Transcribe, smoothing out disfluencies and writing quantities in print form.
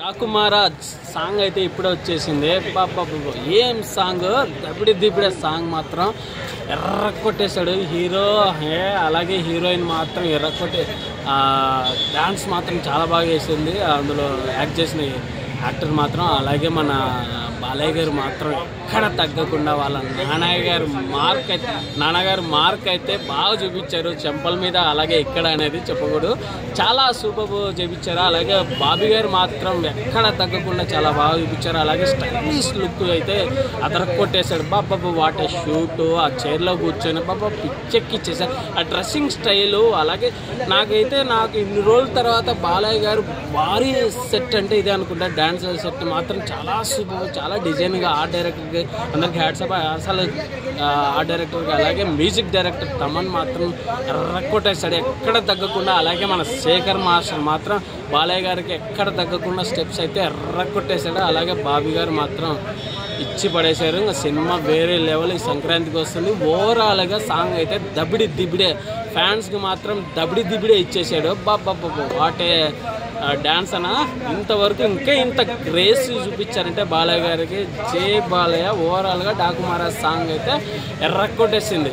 డాకుమారాజ్ song అయితే ఇప్పుడే వచ్చేసింది. ఏం సాంగ్, దబిడే సాంగ్ మాత్రం ఎర్ర కొట్టేశాడు హీరో. అలాగే హీరోయిన్ మాత్రం ఎర్ర కొట్టే డాన్స్ మాత్రం చాలా బాగా వేసింది. అందులో యాక్ట్ చేసిన యాక్టర్ మాత్రం, అలాగే మన బాలయ్య గారు మాత్రం ఎక్కడ తగ్గకుండా వాళ్ళ నాన్నగారు మార్క్ అయితే బాగా చూపించారు చెంపల మీద, అలాగే ఇక్కడ అనేది చెప్పకూడదు, చాలా సూపర్ చూపించారు. అలాగే బాబీ గారు మాత్రం ఎక్కడ తగ్గకుండా చాలా బాగా చూపించారు. అలాగే స్టైలిష్ లుక్ అయితే అదర కొట్టేశాడు. బాబా వాటే షూటు, ఆ చైర్లో కూర్చొని బాబా పిచ్చెక్కిచ్చేసారు. ఆ డ్రెస్సింగ్ స్టైలు, అలాగే నాకు ఇన్ని రోజుల తర్వాత బాలయ్య గారు భారీ సెట్ అంటే ఇదే అనుకుంటా. డ్యాన్స్ సెట్ మాత్రం చాలా సూపర్, చాలా డిజైన్గా ఆర్ట్ డైరెక్టర్కి అందరికి హ్యాట్సప్. అసలు ఆర్ట్ డైరెక్టర్కి, అలాగే మ్యూజిక్ డైరెక్టర్ తమన్ మాత్రం ఎర్రకొట్టేశాడు ఎక్కడ తగ్గకుండా. అలాగే మన శేఖర్ మాస్టర్ మాత్రం బాలయ్య గారికి ఎక్కడ తగ్గకుండా స్టెప్స్ అయితే ఎర్రకొట్టేశాడు. అలాగే బాబీ గారు మాత్రం ఇచ్చి పడేశారు. ఇంకా సినిమా వేరే లెవెల్ ఈ సంక్రాంతికి వస్తుంది. ఓవరాల్గా సాంగ్ అయితే దబిడి దిబిడే, ఫ్యాన్స్కి మాత్రం దబిడి దిబిడే ఇచ్చేసాడు. బాబా వాటే డ్యాన్స్ అన్న ఇంతవరకు ఇంత గ్రేస్ చూపించారంటే బాలయ్య గారికి. జై బాలయ్య. ఓవరాల్గా డాకుమారాజ్ సాంగ్ అయితే ఎర్రకొట్టేసింది.